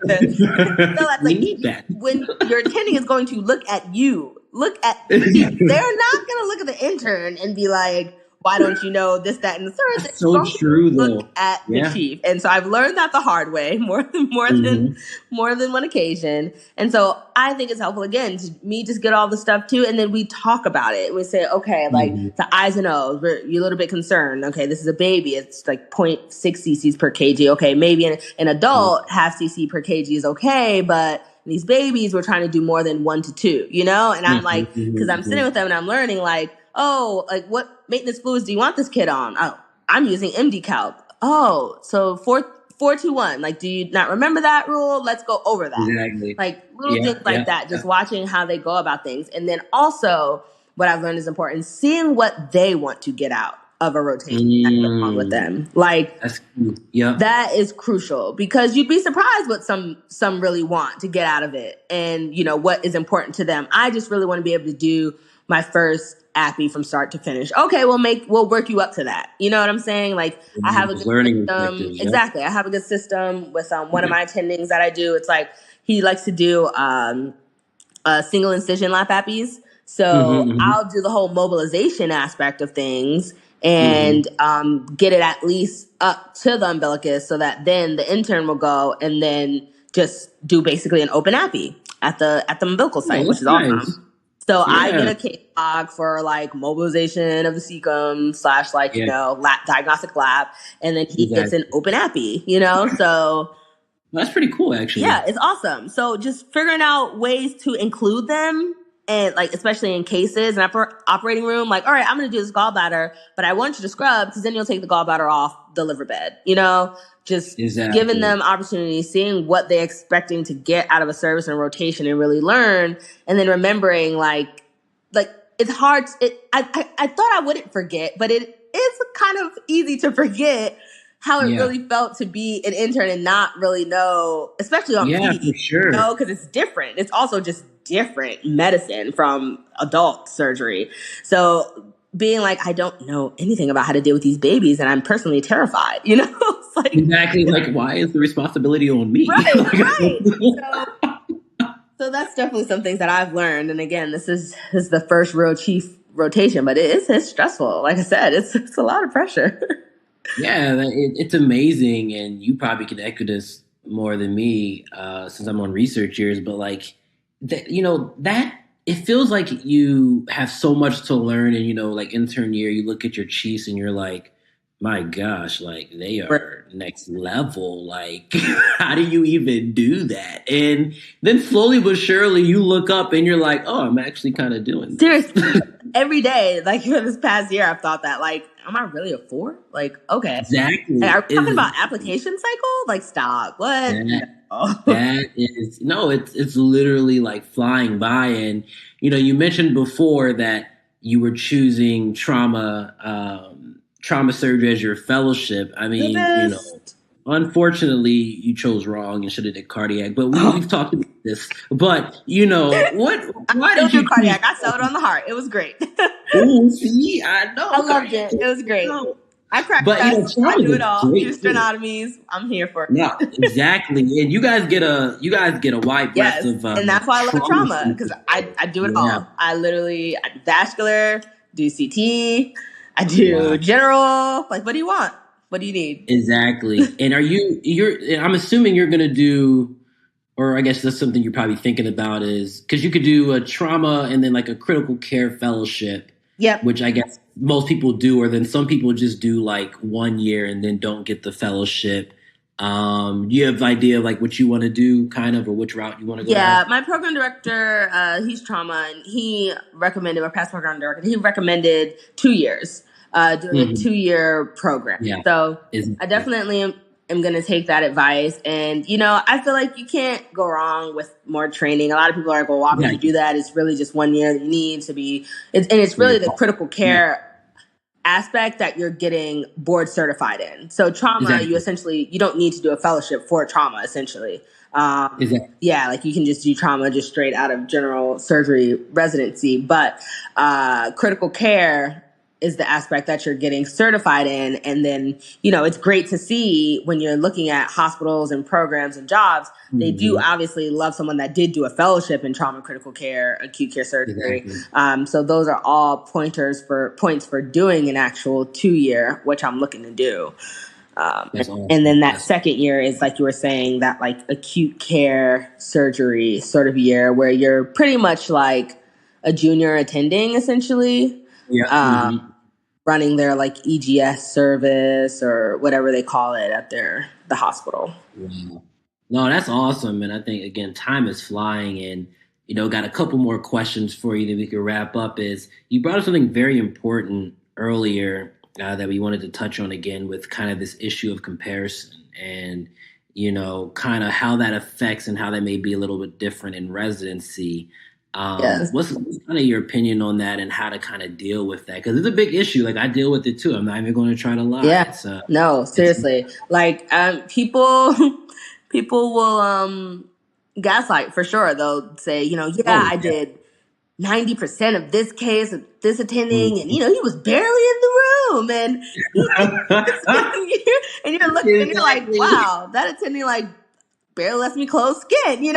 when your attending is going to look at you. They're not going to look at the intern and be like, why don't you know this, that, and the third? That's so true, though. Look at the chief. And so I've learned that the hard way more than one occasion. And so I think it's helpful, again, to me just get all the stuff too. And then we talk about it. We say, okay, like the I's and O's, you're a little bit concerned. Okay, this is a baby. It's like 0.6 cc's per kg. Okay, maybe an adult half cc per kg is okay, but these babies, we're trying to do more than 1 to 2, And I'm like, because I'm sitting with them and I'm learning like, oh, like what maintenance fluids do you want this kid on? Oh, I'm using MD calc. Oh, so 4-2-1. Like, do you not remember that rule? Let's go over that. Exactly. Like little things like that, just watching how they go about things. And then also what I've learned is important, seeing what they want to get out of a rotation along with them. Like, that is crucial, because you'd be surprised what some really want to get out of it, and what is important to them. I just really want to be able to do my first appy from start to finish. Okay, we'll work you up to that. You know what I'm saying? Like, I have a good system. Exactly. I have a good system with one of my attendings that I do. It's like he likes to do single incision lap appies. So I'll do the whole mobilization aspect of things and get it at least up to the umbilicus, so that then the intern will go and then just do basically an open appy at the umbilical site, which is awesome. So I get a case log for like mobilization of the cecum / diagnostic lab, and then he gets an open appy, so that's pretty cool, actually. Yeah, it's awesome. So just figuring out ways to include them, and like, especially in cases and operating room, like, all right, I'm going to do this gallbladder, but I want you to scrub, because then you'll take the gallbladder off the liver bed, just giving them opportunities, seeing what they're expecting to get out of a service and rotation and really learn. And then remembering like it's hard. I thought I wouldn't forget, but it is kind of easy to forget how it really felt to be an intern and not really know, especially on PD, for sure. Because it's different. It's also just different medicine from adult surgery. So being like, I don't know anything about how to deal with these babies, and I'm personally terrified, It's like, exactly. Like, why is the responsibility on me? Right. So that's definitely some things that I've learned. And again, this is the first real chief rotation, but it's stressful. Like I said, it's a lot of pressure. Yeah, it's amazing. And you probably can echo this more than me, since I'm on research years, but like, that it feels like you have so much to learn. And, like intern year, you look at your chiefs and you're like, my gosh, like they are next level. Like, how do you even do that? And then slowly but surely you look up and you're like, oh, I'm actually kind of doing this. Seriously, every day, like this past year, I've thought that, like, am I really a 4? Like, okay. Exactly. Like, are we talking about application cycle? Like, stop. What? That is, no, it's literally like flying by. And, you mentioned before that you were choosing trauma surgery as your fellowship. I mean, unfortunately you chose wrong and should have did cardiac, but we've talked about this. But why did you do cardiac? I saw it on the heart. It was great. Oh, see, I know. I loved it. It was great. I practice. I do it all. Do sternotomies. I'm here for it. Yeah, exactly. And you guys get a wide breadth of and that's why I love trauma, because I do it all. I do vascular, do CT, I do general. Like, what do you want? What do you need? Exactly. And I'm assuming you're gonna do, or I guess that's something you're probably thinking about, is because you could do a trauma and then like a critical care fellowship. Yep. Which I guess most people do, or then some people just do like 1 year and then don't get the fellowship. You have an idea of like what you want to do kind of, or which route you want to go Yeah, down? my program director, he's trauma, and he recommended, my past program director, he recommended 2 years, doing a 2-year program. Yeah. So I definitely am going to take that advice. And, I feel like you can't go wrong with more training. A lot of people are like, well, why would you do that? It's really just 1 year that you need to be, and it's really the critical care aspect that you're getting board certified in. So trauma, you don't need to do a fellowship for trauma, essentially. Yeah, like you can just do trauma just straight out of general surgery residency. But critical care is the aspect that you're getting certified in. And then, it's great to see when you're looking at hospitals and programs and jobs, they do obviously love someone that did do a fellowship in trauma, critical care, acute care surgery. So those are all points for doing an actual 2-year, which I'm looking to do. Awesome. And then that second year is, like you were saying, that like acute care surgery sort of year where you're pretty much like a junior attending, essentially. Running their like EGS service or whatever they call it at the hospital. Wow. No, that's awesome. And I think, again, time is flying, and, got a couple more questions for you that we could wrap up. Is you brought up something very important earlier that we wanted to touch on again with kind of this issue of comparison and, kind of how that affects and how that may be a little bit different in residency. What's kind of your opinion on that and how to kind of deal with that? Because it's a big issue. Like, I deal with it too. I'm not even going to try to lie. Yeah. No, seriously. Like, people will gaslight for sure. They'll say, I did 90% of this case of this attending, and he was barely in the room, and and you're looking, and you're like, wow, that attending like barely lets me close skin, so you're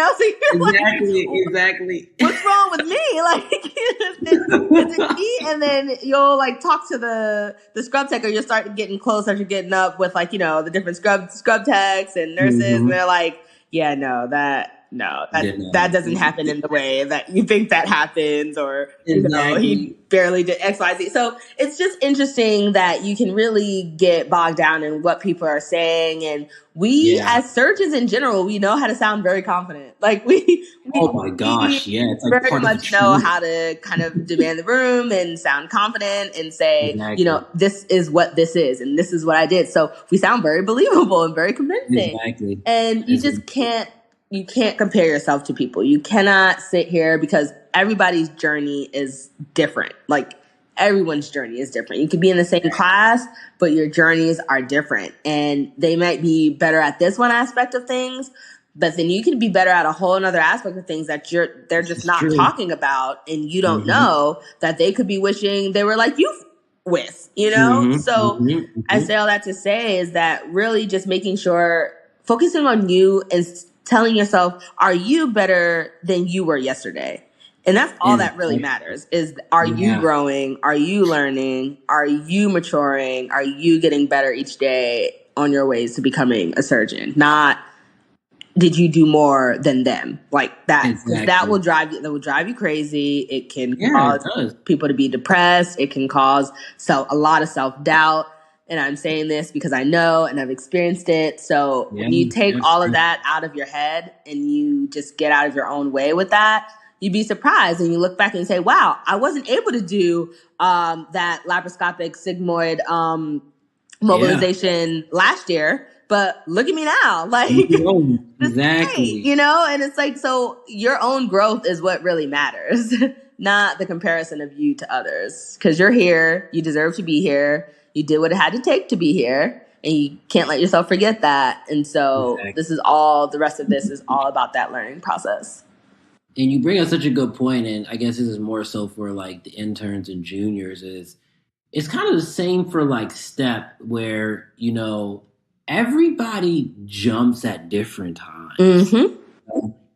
exactly. What's wrong with me? Like, is it me? And then you'll like talk to the scrub tech, or you'll start getting close as you're getting up with like, the different scrub techs and nurses, and they're like, yeah, that doesn't happen in the way that you think that happens, or he barely did XYZ. So it's just interesting that you can really get bogged down in what people are saying, and we as surgeons in general, we know how to sound very confident. Like we oh my gosh, yeah, it's like very much know how to kind of demand the room and sound confident and say, this is what this is, and this is what I did. So we sound very believable and very convincing. Exactly. And you just can't. You can't compare yourself to people. You cannot sit here because everybody's journey is different. Like, everyone's journey is different. You could be in the same class, but your journeys are different. And they might be better at this one aspect of things, but then you can be better at a whole another aspect of things that they're just not talking about. And you don't know that they could be wishing they were like you with, So I say all that to say is that really just making sure, focusing on you and telling yourself, are you better than you were yesterday? And that's all that really matters is, are you growing? Are you learning? Are you maturing? Are you getting better each day on your ways to becoming a surgeon? Not, did you do more than them? Like that, that will drive you crazy. It can cause people to be depressed. It can cause a lot of self-doubt. And I'm saying this because I know and I've experienced it. So when you take all of that out of your head and you just get out of your own way with that, you'd be surprised. And you look back and say, wow, I wasn't able to do that laparoscopic sigmoid mobilization last year. But look at me now. Like, exactly. Great, and it's like, so your own growth is what really matters, not the comparison of you to others. Because you're here. You deserve to be here. You did what it had to take to be here, and you can't let yourself forget that. And so the rest of this is all about that learning process. And you bring up such a good point, and I guess this is more so for like the interns and juniors, is it's kind of the same for like STEP, where, everybody jumps at different times.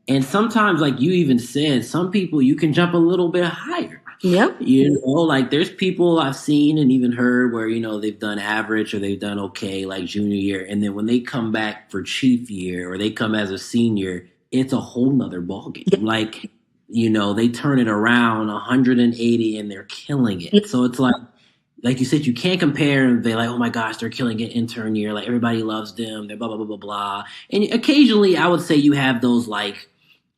And sometimes, like you even said, some people you can jump a little bit higher. Yep. Like there's people I've seen and even heard where, they've done average or they've done okay, like junior year. And then when they come back for chief year or they come as a senior, it's a whole nother ballgame. Yep. Like, they turn it around 180 and they're killing it. Yep. So it's like, like you said, you can't compare and be like, oh my gosh, they're killing it intern year. Like everybody loves them. They're blah, blah, blah, blah, blah. And occasionally I would say you have those like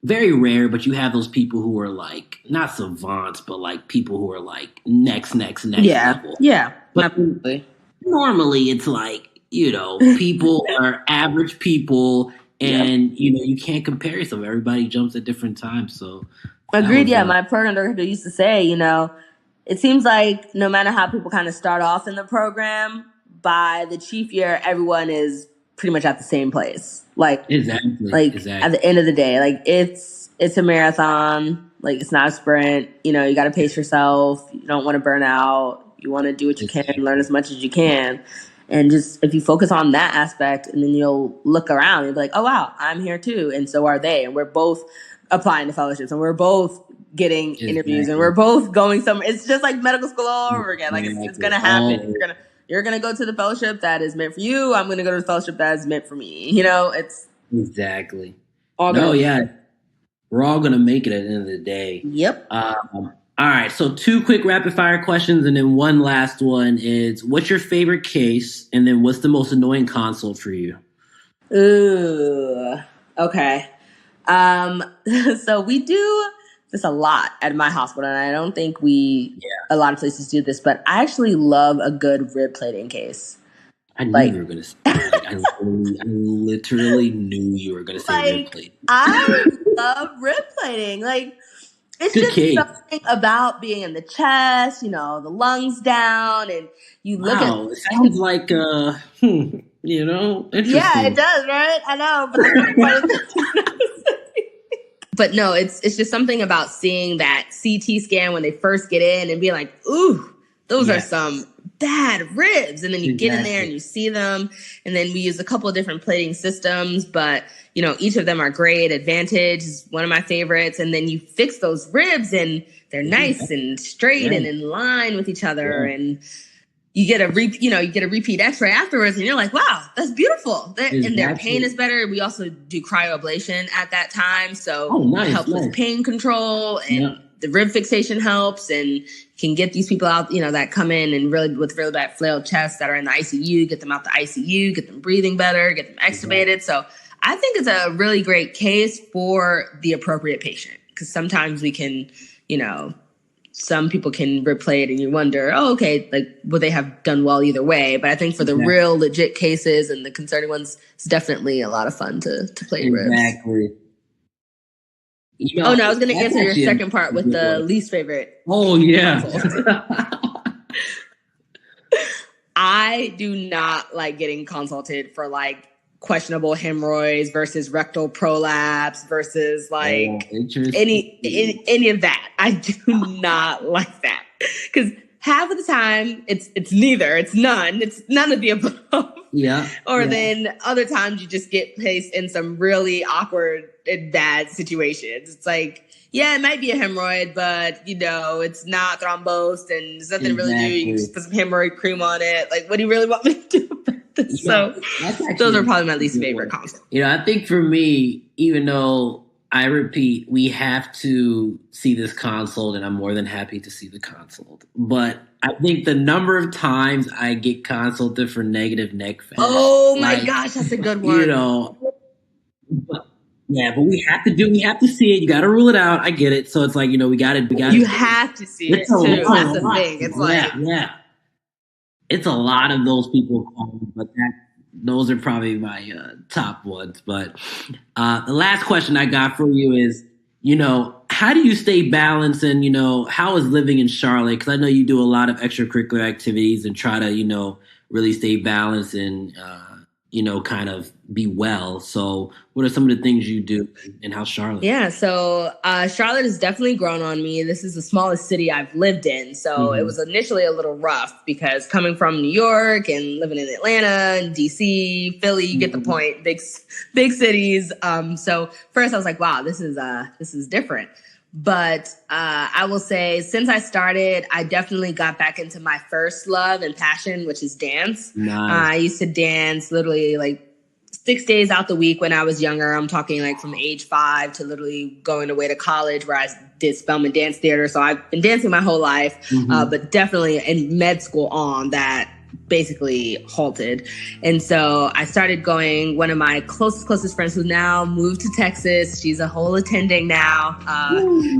very rare, but you have those people who are like not savants, but like people who are like next level. Yeah. But Absolutely. normally it's like, people are average people and, you can't compare yourself. Everybody jumps at different times. So agreed. Yeah. My program director used to say, it seems like no matter how people kind of start off in the program, by the chief year, everyone is pretty much at the same place. Like, exactly. At the end of the day, like it's a marathon. Like it's not a sprint. You got to pace yourself. You don't want to burn out. You want to do what you can, learn as much as you can. And just if you focus on that aspect and then you'll look around, you'll be like, oh, wow, I'm here too. And so are they. And we're both applying to fellowships and we're both getting interviews and we're both going somewhere. It's just like medical school all over again. Like it's going to happen. You're going to go to the fellowship that is meant for you. I'm going to go to the fellowship that is meant for me. It's exactly. We're all going to make it at the end of the day. Yep. All right, so 2 quick rapid fire questions, and then one last one is, what's your favorite case, and then what's the most annoying consult for you? Ooh, okay. So we do this a lot at my hospital, and I don't think a lot of places do this, but I actually love a good rib plating case. I knew you were going to say that. I literally knew you were going to say rib plating. I love rib plating. Like, it's good just case. Something about being in the chest, the lungs down, and you look at. It sounds like, interesting. Yeah, it does, right? I know, but no, it's just something about seeing that CT scan when they first get in and being like, ooh, those are some bad ribs. And then you get in there and you see them. And then we use a couple of different plating systems, but each of them are great. Advantage is one of my favorites. And then you fix those ribs and they're nice and straight and in line with each other. And you get a repeat x-ray afterwards and you're like, wow, that's beautiful. And their pain is better. We also do cryoablation at that time. So it helps with pain control and the rib fixation helps and can get these people out, that come in and with really bad flailed chests that are in the ICU, get them out the ICU, get them breathing better, get them extubated. So I think it's a really great case for the appropriate patient because sometimes we can, some people can rib plate and you wonder, oh, okay, like would they have done well either way? But I think for the real legit cases and the concerning ones, it's definitely a lot of fun to play ribs. Exactly. I was going to answer your second part with the least favorite. Oh, yeah. I do not like getting consulted for like questionable hemorrhoids versus rectal prolapse versus like any of that. I do not like that because half of the time it's neither. It's none. It's none of the above. Yeah. Then other times you just get placed in some really awkward and bad situations. It's like, yeah, it might be a hemorrhoid, but it's not thrombosed and there's nothing to really do. You can just put some hemorrhoid cream on it. Like, what do you really want me to do about this? So those are probably my least favorite consults. I think for me, even though I repeat, we have to see this consult and I'm more than happy to see the consult. But I think the number of times I get consulted for negative neck fat. Oh my gosh, that's a good one. But we have to see it. You got to rule it out. I get it. So it's like, we got to. You have to see it too. That's the thing. It's it's a lot of those people, but those are probably my top ones. But the last question I got for you is, how do you stay balanced and, how is living in Charlotte? Because I know you do a lot of extracurricular activities and try to, really stay balanced and, kind of be well. So what are some of the things you do and how's Charlotte? Yeah. So Charlotte has definitely grown on me. This is the smallest city I've lived in. So it was initially a little rough because coming from New York and living in Atlanta and DC, Philly, you get the point, big cities. So first I was like, wow, this is different. But I will say since I started, I definitely got back into my first love and passion, which is dance. Nice. I used to dance literally like 6 days out the week when I was younger. I'm talking like from age 5 to literally going away to college where I did Spelman Dance Theater. So I've been dancing my whole life, but definitely in med school on that basically halted. And so I started going, one of my closest friends who now moved to Texas. She's a whole attending now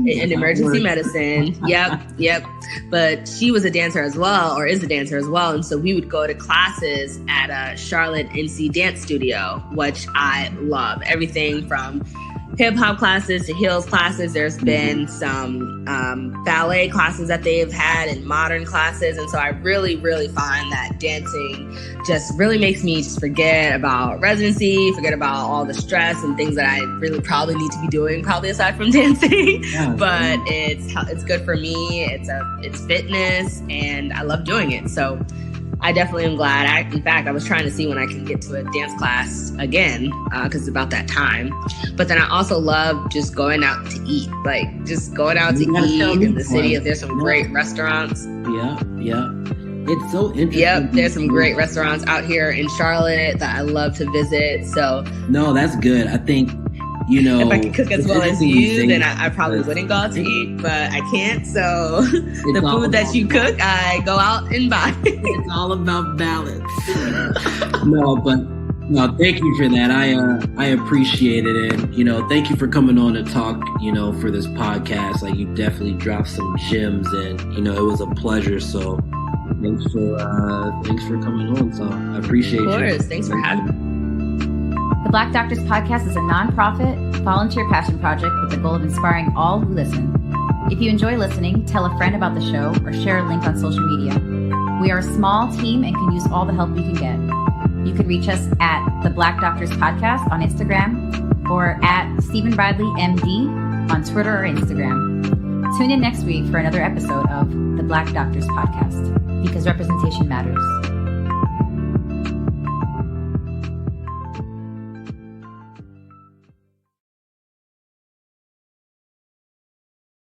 in emergency medicine. Yep. But she was a dancer as well, or is a dancer as well. And so we would go to classes at a Charlotte NC dance studio, which I love. Everything from hip hop classes to heels classes. There's been some ballet classes that they've had and modern classes. And so I really, really find that dancing just really makes me just forget about residency, forget about all the stress and things that I really probably need to be doing, probably aside from dancing. But it's good for me. It's fitness, and I love doing it. So I definitely am glad. In fact, I was trying to see when I can get to a dance class again, because it's about that time. But then I also love just going out to eat, like just going out to eat in the city. There's some great restaurants. Yeah. It's so interesting. Yep, there's some great restaurants out here in Charlotte that I love to visit. So no, that's good. I think, if I could cook as well as you, then I probably wouldn't go out to eat, but I can't. So the food that you cook, I go out and buy. It's all about balance. No, thank you for that. I appreciate it. And, thank you for coming on to talk, for this podcast. Like, you definitely dropped some gems, and, it was a pleasure. So thanks for coming on. So I appreciate you. Of course. Thanks for having me. The Black Doctors Podcast is a nonprofit, volunteer passion project with the goal of inspiring all who listen. If you enjoy listening, tell a friend about the show or share a link on social media. We are a small team and can use all the help we can get. You can reach us at the Black Doctors Podcast on Instagram or at Stephen Bradley MD on Twitter or Instagram. Tune in next week for another episode of the Black Doctors Podcast, because representation matters.